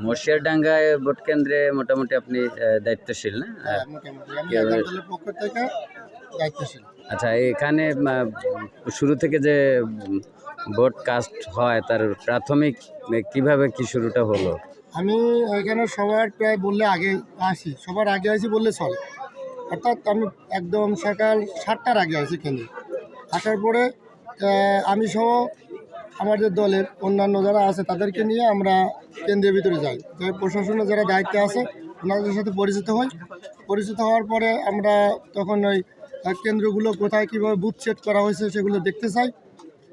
মশিয়ারডাঙ্গায় vote কেন্দ্রে মোটামুটি আপনি দায়িত্বশীল না? হ্যাঁ, মোটামুটি আমি এগারো দলের পক্ষ থেকে দায়িত্বশীল। আচ্ছা, এখানে শুরু থেকে যে ভোট কাস্ট হয় তার প্রাথমিক কিভাবে কি শুরুটা হলো? আমি এখানে সবার প্রায় বললে আগে আসি, সবার আগে আসি বললে চলে। অর্থাৎ আমি একদম সকাল 7টার আগে আসি কেন্দ্রে। আসার পরে আমি সহ আমাদের দলের অন্যান্য যারা আছে তাদেরকে নিয়ে আমরা কেন্দ্রের ভিতরে যাই, যাই প্রশাসনের যারা দায়িত্বে আছে ওনাদের সাথে পরিচিত হই। পরিচিত হওয়ার পরে আমরা তখন ওই কেন্দ্রগুলো কোথায় কীভাবে বুথ সেট করা হয়েছে সেগুলো দেখতে চাই।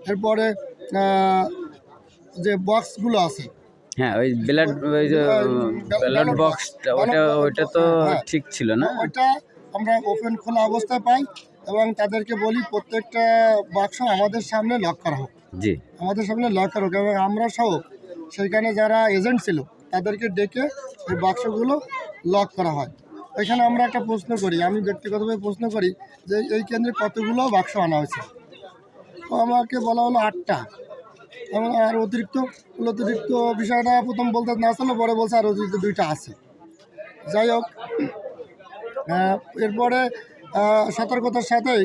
এরপরে যে বক্সগুলো আছে, হ্যাঁ, ওই ব্যালট বক্সটা ওইটা তো ঠিক ছিল না? ওইটা আমরা ওপেন খোলা অবস্থায় পাই এবং তাদেরকে বলি প্রত্যেকটা বাক্স আমাদের সামনে লক করা হোক। জি, আমাদের সামনে লক করা হোক এবং আমরা সহ সেইখানে যারা এজেন্ট ছিল তাদেরকে ডেকে এই বাক্সগুলো লক করা হয়। এখানে আমরা একটা প্রশ্ন করি, আমি ব্যক্তিগতভাবে প্রশ্ন করি যে এই কেন্দ্রে কতগুলো বাক্স আনা হয়েছে। তো আমাকে বলা হলো 8টা এবং আর অতিরিক্ত বিষয়টা প্রথম বলতে না আসলে পরে বলছে আর অতিরিক্ত 2টা আছে। যাই হোক, এরপরে সতর্কতার সাথেই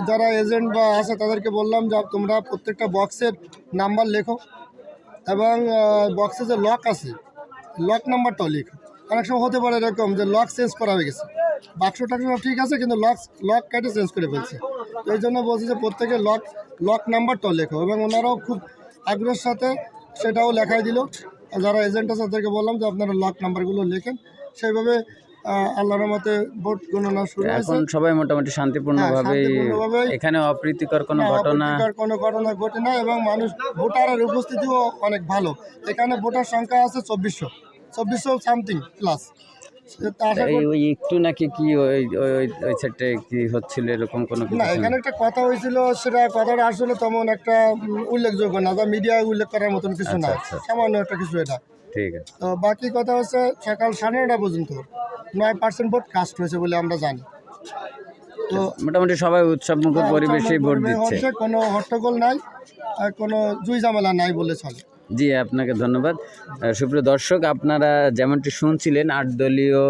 যারা এজেন্ট বা আছে তাদেরকে বললাম যে তোমরা প্রত্যেকটা বক্সের নাম্বার লেখো এবং বক্সে যে লক আছে লক নাম্বারটাও লেখো। অনেক সময় হতে পারে এরকম যে লক চেঞ্জ করা হয়ে গেছে, বাক্সটা ঠিক আছে কিন্তু লক কেটে চেঞ্জ করে ফেলছে। তো এই জন্য বলছি যে প্রত্যেকে লক নাম্বারটাও লেখো এবং ওনারাও খুব আগ্রহের সাথে সেটাও লেখাই দিল। যারা এজেন্ট আছে তাদেরকে বললাম যে আপনারা লক নাম্বারগুলো লেখেন। সেইভাবে আল্লাহর রহমতে ভোট গণনা শুরু হয়েছে। এখন সবাই মোটামুটি শান্তিপূর্ণভাবেই, এখানে অপ্রীতিকর কোনো ঘটনা ঘটে না এবং মানুষ ভোটারের উপস্থিতিও অনেক ভালো। এখানে ভোটার সংখ্যা আছে 2400 সামথিং প্লাস। একটু নাকি কি ওই সাইডে কি হচ্ছিল এরকম কোনো না, এখানে একটা কথা হয়েছিল, সেটা কথাটা আসলে তেমন একটা উল্লেখযোগ্য না, যা মিডিয়ায় উল্লেখ করার মতন কিছু না, সামান্য একটা কিছু এটা। ঠিক আছে। তো বাকি কথা হচ্ছে সকাল 9:30 পর্যন্ত 9% ভোট কাস্ট হয়েছে বলে আমরা জানি। তো মোটামুটি সবাই উৎসবমুখর পরিবেশে ভোট দিচ্ছে, কোনো হট্টগোল নাই, কোনো জুই ঝামেলা নাই বলে চলে। জি, আপনাকে ধন্যবাদ। সুপ্রিয় দর্শক, আপনারা যেমনটি শুনছিলেন 8 দলীয়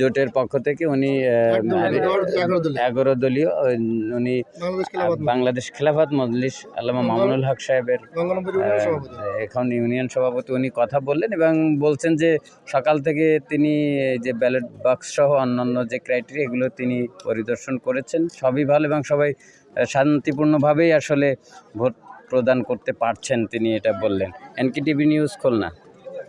জোটের পক্ষ থেকে উনি 11 দলীয় উনি বাংলাদেশ খেলাফত মজলিস আল্লামা মামুনুল হক সাহেবের এখন ইউনিয়ন সভাপতি, উনি কথা বললেন এবং বলছেন যে সকাল থেকে তিনি যে ব্যালট বক্স সহ অন্যান্য যে ক্রাইটেরিয়া এগুলো তিনি পরিদর্শন করেছেন, সবই ভালো এবং সবাই শান্তিপূর্ণভাবেই আসলে ভোট প্রদান করতে পারছেন, তিনি এটা বললেন। NKTV news Khulna.